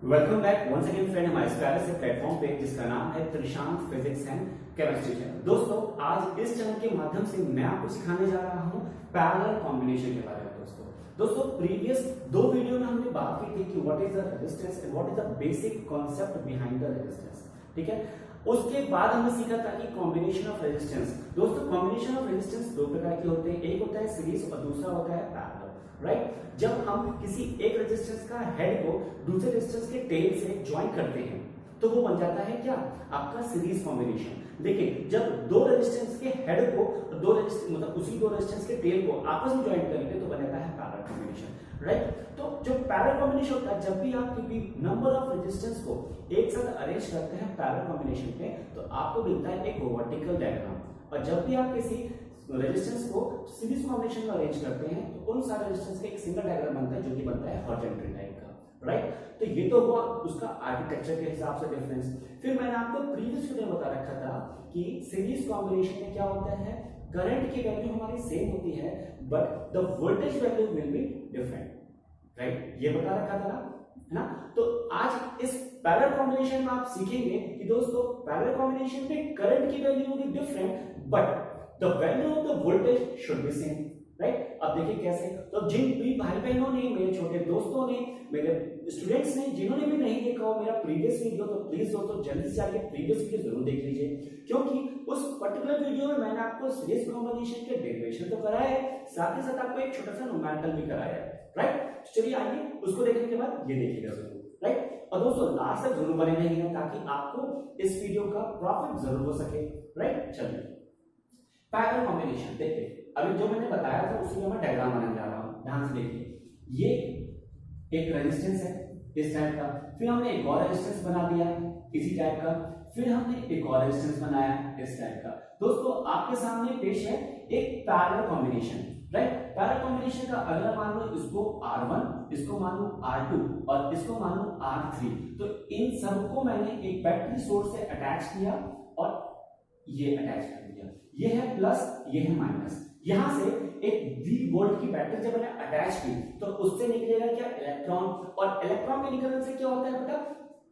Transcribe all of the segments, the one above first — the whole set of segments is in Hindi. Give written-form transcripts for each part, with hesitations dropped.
Welcome back once again friend हमारे इस प्यारे से प्लेटफॉर्म पे जिसका नाम है Trishant physics and chemistry channel. दोस्तों आज इस चैनल के माध्यम से मैं आपको सिखाने जा रहा हूँ पैरेलल कॉम्बिनेशन के बारे में। दोस्तों प्रीवियस दो वीडियो में हमने बात की थी कि what is the resistance and what is the basic concept behind the resistance. ठीक है, उसके बाद हमने सीखा था कि कॉम्बिनेशन ऑफ रेजिस्टेंस। दोस्तों कॉम्बिनेशन ऑफ रेजिस्टेंस दो प्रकार के होते हैं, एक होता है सीरीज और दूसरा होता है पैरेलल। राइट, जब हम किसी एक रेजिस्टेंस का हेड को दूसरे रेजिस्टेंस के टेल से ज्वाइन करते हैं तो वो बन जाता है क्या, आपका सीरीज कॉम्बिनेशन। लेकिन जब दो रेजिस्टेंस के हेड को दो रेजिस्टेंस मतलब उसी दो रेजिस्टेंस के टेल को आपस में ज्वाइन करेंगे तो बन जाता है पैरेलल कॉम्बिनेशन। राइट, तो जो पैरेलल कॉम्बिनेशन होता है, जब भी आप किसी नंबर ऑफ रेजिस्टेंस को एक साथ अरेंज करते हैं पैरेलल कॉम्बिनेशन पे तो आपको मिलता है एक वर्टिकल डायग्राम। और जब भी आप किसी रेजिस्टेंस को सीरीज कॉम्बिनेशन में अरेंज करते हैं तो उन सारे रेजिस्टेंस का एक सिंगल डायग्राम बनता है जो कि बनता है हॉरिजॉन्टल टाइप का। राइट, तो ये तो हुआ उसका आर्किटेक्चर के हिसाब से डिफरेंस। फिर मैंने आपको प्रीवियस वीडियो में बता रखा था कि सीरीज कॉम्बिनेशन में क्या होता है, करंट की वैल्यू हमारी सेम होती है but the voltage value will be different. Right, ये बता रखा था ना। तो आज इस पैरेलल कॉम्बिनेशन में आप सीखेंगे कि दोस्तों पैरेलल कॉम्बिनेशन में करंट की वैल्यू होगी different but the value of the voltage should be same. Right, अब देखिए कैसे। तो जिन भी भाई बहनों ने, मेरे छोटे दोस्तों ने, मेरे स्टूडेंट्स ने, जिन्होंने भी नहीं देखा हो मेरा प्रीवियस वीडियो तो प्लीज दोस्तों जल्दी से जाके प्रीवियस वीडियो जरूर देख लीजिए, क्योंकि उस पर्टिकुलर वीडियो में मैंने आपको सीरीज कॉम्बिनेशन के डेरिवेशन तो कराया है, साथ ही साथ आपको एक छोटा सा न्यूमेरिकल भी कराया है। राइट, चलिए आइए उसको देखने के बाद ये देखिएगा जरूर। राइट, और दोस्तों लास्ट तक जरूर बने रहिएगा ताकि आपको इस वीडियो का प्रॉफिट जरूर हो सके। राइट, चलिए पैरेलल कॉम्बिनेशन देखिए, अभी जो मैंने बताया था उसी में मैं डायग्राम बनाने जा रहा हूं। ध्यान से देखिए, ये एक रेजिस्टेंस है इस टाइप का, फिर हमने एक और रेजिस्टेंस बना दिया इसी टाइप का, फिर हमने एक और रेजिस्टेंस बनाया इस टाइप का। दोस्तों आपके सामने पेश है एक parallel combination. Right, parallel combination का अगर मान लो इसको R1, इसको मान लो R2 और इसको मान लो R3, तो इन सबको मैंने एक बैटरी सोर्स से अटैच किया और ये अटैच कर दिया। ये है प्लस, ये है माइनस। यहां से एक V वोल्ट की बैटरी जब मैंने अटैच की तो उससे निकलेगा क्या, इलेक्ट्रॉन, और इलेक्ट्रॉन के निकलने से क्या होता है बेटा,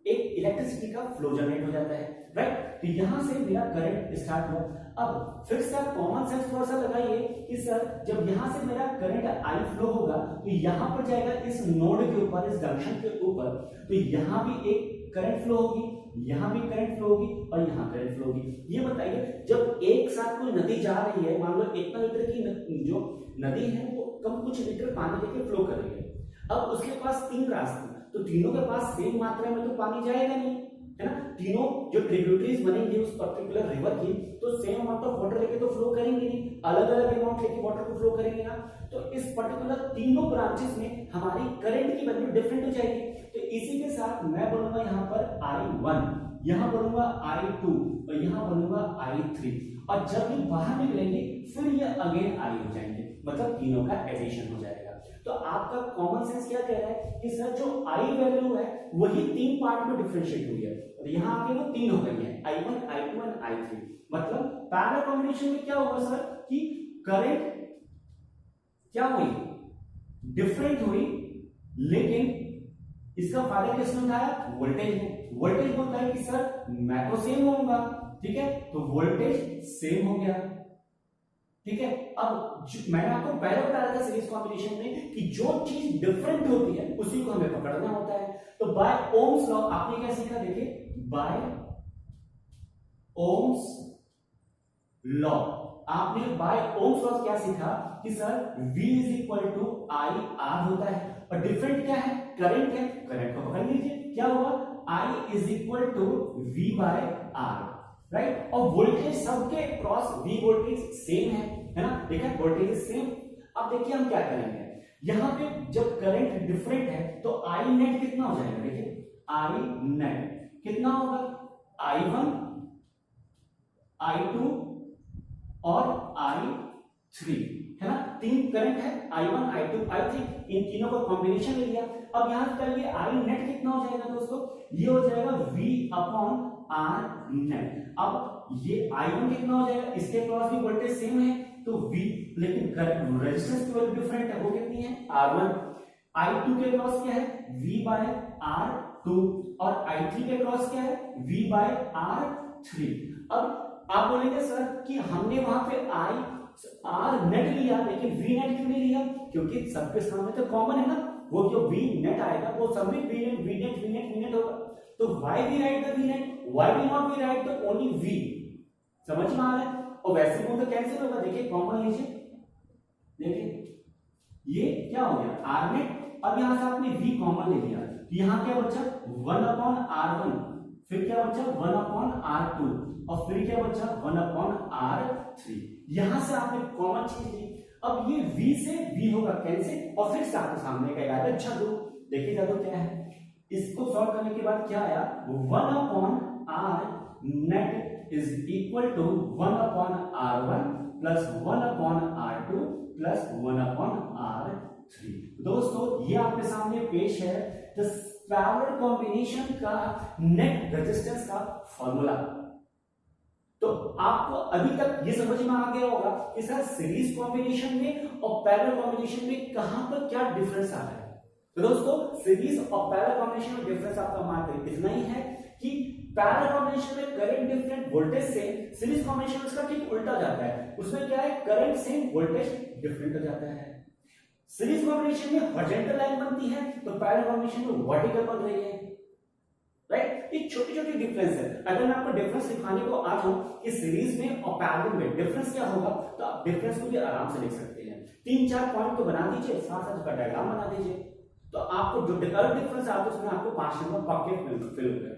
एक इलेक्ट्रिसिटी का फ्लो जनरेट हो जाता है। राइट, तो यहां से मेरा करंट स्टार्ट हुआ। अब फिर से आप कॉमन सेंस थोड़ा सा लगाइए कि सर जब यहां से मेरा करंट I फ्लो होगा तो यहां पर जाएगा इस नोड के ऊपर, इस जंक्शन के ऊपर, तो यहां भी एक करंट फ्लो होगी, यहां भी करंट फ्लो होगी और यहां करंट फ्लो होगी। ये बताइए जब एक साथ कोई नदी जा रही है, मान लो 1 लीटर की जो नदी है वो कम कुछ लीटर पानी लेके फ्लो कर रही है, अब उसके पास 3 रास्ते, तो तीनों के पास सेम मात्रा में तो पानी जाएगा नहीं, है ना। तीनों जो ट्रिब्यूटरीज बनेंगे उस पर्टिकुलर रिवर की तो सेम अमाउंट ऑफ वाटर लेके तो फ्लो करेंगे नहीं, अलग अलग अमाउंट लेके वाटर को फ्लो करेंगे ना। तो इस पर्टिकुलर तीनों ब्रांचेस में हमारी करंट की वैल्यू डिफरेंट हो जाएगी। तो इसी के साथ मैं बोलूंगा यहाँ पर I1, यहां बनूंगा I2 और यहां बनूंगा I3, और जब ये बाहर निकलेंगे फिर ये अगेन I हो जाएंगे, मतलब तीनों का एडिशन हो जाएगा। तो आपका कॉमन सेंस क्या कह रहा है कि सर जो I वैल्यू है वही 3 पार्ट में डिफरेंशिएट हुई है, और यहां आके वो 3 हो गई है, I1, I2 एंड I3। मतलब पैरेलल कॉम्बिनेशन में क्या होगा सर कि करंट क्या हुई, डिफरेंट हुई, लेकिन इसका फायदा किसने उठाया, वोल्टेज ने। वोल्टेज बोलता है कि सर मैं तो सेम होऊंगा, ठीक है, तो वोल्टेज सेम हो गया। ठीक है, अब मैंने आपको पहले बताया था सीरीज कॉम्बिनेशन में कि जो चीज डिफरेंट होती है उसी को हमें पकड़ना होता है। तो बाय ओम्स लॉ आपने क्या सीखा, देखिए बाय ओम्स लॉ आपने बाय ओम्स लॉ क्या सीखा कि sir V is equal to I R होता है, और डिफरेंट क्या है, करंट है, करंट को पकड़ लीजिए, क्या होगा I is equal to V by R। Right, और वोल्टेज सबके क्रॉस V वोल्टेज सेम है ना, देखा वोल्टेज सेम। अब देखिए हम क्या करेंगे, यहां पे जब करंट डिफरेंट है तो I नेट कितना हो जाएगा, देखिए I नेट कितना होगा, I1, I2 और I3, है ना। 3 करंट है, I1, I2, I3, इन तीनों का कॉम्बिनेशन ले लिया। अब यहां से करिए I नेट कितना हो जाएगा दोस्तों, ये हो जाएगा V अपॉन R नेट। अब ये I1 कितना हो जाएगा, इसके क्रॉस भी वोल्टेज सेम है तो V, लेकिन रेजिस्टेंस की वैल्यू डिफरेंट है, वो कितनी है R1। I2 के क्रॉस क्या है, V बाय R2, और I3 के क्रॉस क्या है, V बाय R3। अब आप बोलेंगे सर कि हमने वहां पे R नेट लिया लेकिन V नेट क्यों नहीं लिया, क्योंकि सबके सामने तो कॉमन है ना, वो जो V नेट आएगा वो सब में V नेट होगा, तो why we write the V net, why we not we write the only V, समझ में आ रहा है। और वैसे वो तो कैंसिल होगा, देखिए कॉमन लीजिए, देखिए ये क्या हो गया R नेट, अब यहां से आपने V कॉमन ले लिया, यहां क्या बचा 1/R1, फिर क्या बचा 1/R2, और फिर क्या बचा 1/R3, यहां से आपने कॉमन चीज ली। अब ये V से V होगा कैंसिल, और फिर से आपके सामने क्या आएगा, अच्छा दो, देखिए जादू क्या है, इसको सॉल्व करने के बाद क्या आया 1/R net is equal to 1/R1 plus 1/R2 plus 1/R3। दोस्तों ये आपके सामने पेश है द पैरेलल कॉम्बिनेशन का नेट रेजिस्टेंस का फॉर्मूला। तो आपको अभी तक ये समझ में आ गया होगा कि सर सीरीज कॉम्बिनेशन में और पैरेलल कॉम्बिनेशन में कहां पर क्या डिफरेंस आ रहा है। तो दोस्तों सीरीज और पैरेलल कॉम्बिनेशन में डिफरेंस आपका मात्र इतना ही है कि पैरेलल कॉम्बिनेशन में करंट डिफरेंट वोल्टेज से, सीरीज कॉम्बिनेशन में इसका ठीक उल्टा जाता है, उसमें क्या है करंट सेम वोल्टेज डिफरेंट हो जाता है। सीरीज कॉम्बिनेशन में हॉरिजॉन्टल लाइन बनती है तो पैरेलल कॉम्बिनेशन में वर्टिकल बन रही है, राइट। ये छोटी छोटी डिफरेंस है। अगर मैं आपको डिफरेंस दिखाने को आ जाऊं कि सीरीज में और पैरेलल में डिफरेंस क्या होगा, तो आप डिफरेंस को भी आराम से लिख सकते हैं। 3-4 पॉइंट तो बना दीजिए, साथ साथ उसका डायग्राम बना दीजिए, तो आपको जो डिफरेंस आता है उसमें आपको 5 नंबर पक्के फिल हो गए,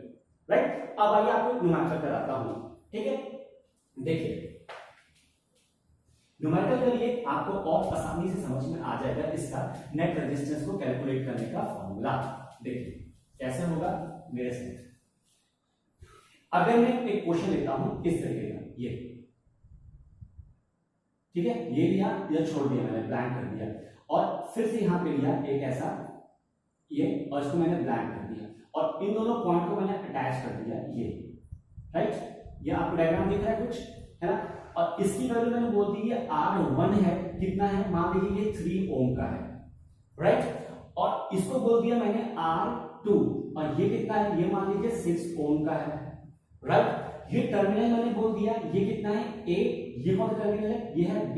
राइट। अब आइए आपको न्यूमेरिकल कराता हूं, ठीक है। देखिए न्यूमेरिकल करिए, आपको और आसानी से समझ में आ जाएगा इसका नेट रेजिस्टेंस को कैलकुलेट करने का फॉर्मूला। देखिए कैसे होगा मेरे से, अगर मैं एक क्वेश्चन लेता हूं इस तरीके का, ये ठीक है, ये लिया या छोड़ दिया मैंने, ब्लैंक कर दिया, और फिर से यहां पे लिया एक ऐसा ये, और इसको मैंने ब्लैंक कर दिया, और इन दोनों पॉइंट को मैंने अटैच कर दिया ये, राइट। ये आपको डायग्राम दिख रहा है कुछ, है ना। और इसकी वैल्यू मैंने बोल दी है R1 है, कितना है, मान लीजिए ये 3 ओम का है, राइट। और इसको बोल दिया मैंने R2, और ये कितना है, ये मान लीजिए 6 ओम का है, राइट। ये टर्मिनल मैंने बोल दिया ये कितना है A, ये कौन सा टर्मिनल है, ये है B,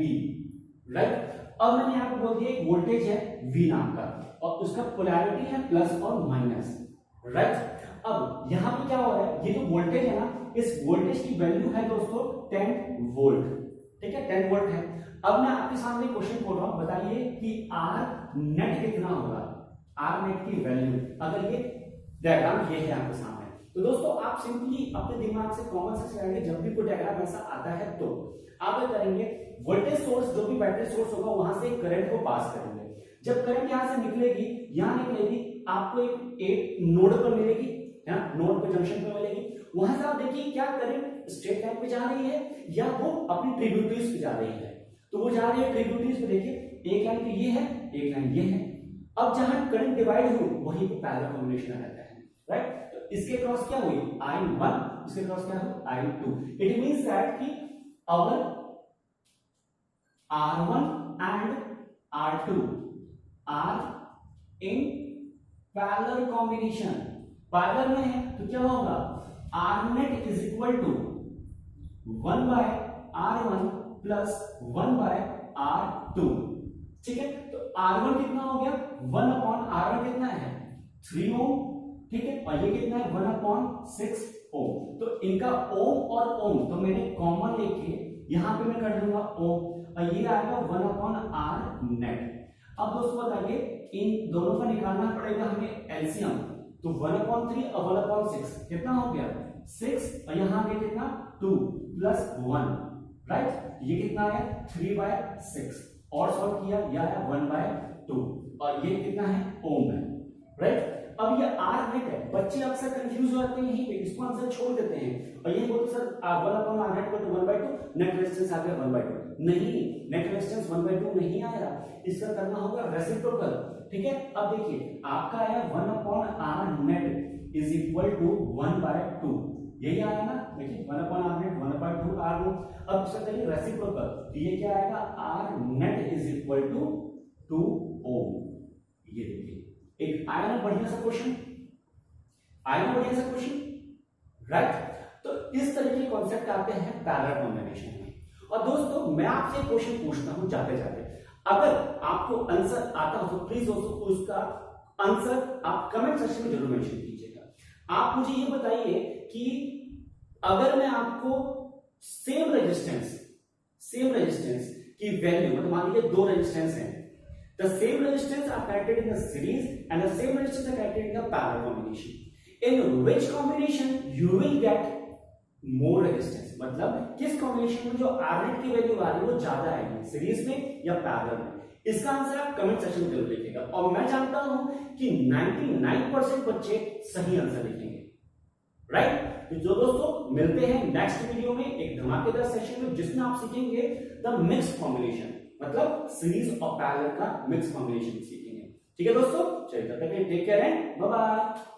राइट। अब मैंने यहां पर बोल दिया एक वोल्टेज है V नाम का, और उसका पोलैरिटी है प्लस और माइनस, राइट। अब यहां पे क्या हो रहा है, ये जो वोल्टेज है ना, इस वोल्टेज की वैल्यू है दोस्तों 10 वोल्ट, ठीक है, 10 वोल्ट है। अब मैं आपके सामने क्वेश्चन बोल रहा हूं, बताइए कि R नेट कितना होगा, R नेट की वैल्यू, अगर ये डायग्राम ये है आपके सामने, तो दोस्तों आप सिंपली अपने दिमाग से कॉमन सेंस लगाएंगे, जब भी कोई डायग्राम ऐसा आता है तो आप क्या करेंगे, वोल्टेज सोर्स जो भी बैटरी सोर्स होगा वहां से करंट को पास करेंगे। जब करंट यहां से निकलेगी, यहां निकलेगी, आपको एक नोड पर मिलेगी, है ना, नोड पर जंक्शन पर मिलेगी, वहां से आप देखिए क्या करंट स्ट्रेट लाइन पे जा रही है या वो अपनी ट्रिब्यूटरीज पे जा रही है। तो वो जा रही है ट्रिब्यूटरीज पे, देखिए एक लाइन पे ये है, एक लाइन ये है। अब जहां करंट डिवाइड हुई वहीं पे पैरेलल कॉम्बिनेशन रहता है, राइट। तो इसके क्रॉस क्या हुई I1, इसके क्रॉस क्या हुई I2। इट मींस दैट कि our R1 and R2 are in parallel combination, parallel में है तो क्या होगा R net is equal to 1/R1 plus 1/R2, ठीक है। तो R1 कितना हो गया 1/R1 कितना है 3 ओम, ठीक है, और ये कितना है 1/6 ओम। तो इनका ओम और ओम तो मैंने कॉमन लेके यहां पे मैं कर दूंगा ओम, और ये आएगा 1/R नेट। अब दोस्तों बताइए इन दोनों का निकालना पड़ेगा हमें एलसीएम, तो 1/3 और 1/6 कितना हो गया 6, और यहां पे कितना 2 प्लस 1, राइट। ये कितना है 3/6, और सॉल्व किया यह है 1/2, और ये कितना है ओम है, राइट। अब ये R नेट है, बच्चे अक्सर कंफ्यूज हो जाते हैं यहीं पे, इसको आंसर छोड़ देते हैं और ये बोलते सर 1/R नेट को 1/2, नेट रेजिस्टेंस आ गया 1/2। नहीं, नेट रेजिस्टेंस 1/2 नहीं आया, इसका करना होगा रेसिप्रोकल, ठीक है। अब देखिए आपका आया 1/R net is equal to 1/2, यही आया ना, देखिए 1/R नेट 1/2 R2। अब इसका करिए रेसिप्रोकल, तो ये क्या आएगा R net is equal to 2 ohm, ये देखिए आया ना बढ़िया सा क्वेश्चन, आया ना बढ़िया सा क्वेश्चन, राइट। तो इस तरह के कॉन्सेप्ट आते हैं पैरेलल कॉम्बिनेशन में। और दोस्तों मैं आपसे क्वेश्चन पूछता हूं जाते जाते, अगर आपको आंसर आता हो तो प्लीज दोस्तों उसका आंसर आप कमेंट सेक्शन में जरूर मेंशन कीजिएगा। आप मुझे ये बताइए कि अगर मैं आपको सेम रेजिस्टेंस की वैल्यू, मतलब मान लीजिए दो रेजिस्टेंस हैं, the same resistance are connected in the series and the same resistance are connected in the parallel combination, in which combination you will get more resistance, मतलब किस कॉम्बिनेशन में जो R0 की वैल्यू आ रही है वो ज्यादा आएगी, सीरीज में या पैरेलल में। इसका आंसर आप कमेंट सेक्शन में जरूर लिखिएगा। और मैं जानता हूं कि 99% बच्चे सही आंसर लिखेंगे, राइट। तो जो दोस्तों मिलते हैं नेक्स्ट वीडियो में एक धमाकेदार सेशन में, जिसमें आप सीखेंगे द मिक्स कॉम्बिनेशन, मतलब सीरीज और पैरेलल का मिक्स कॉम्बिनेशन सीखेंगे। ठीक है दोस्तों, चलिए तब तक take care and bye bye.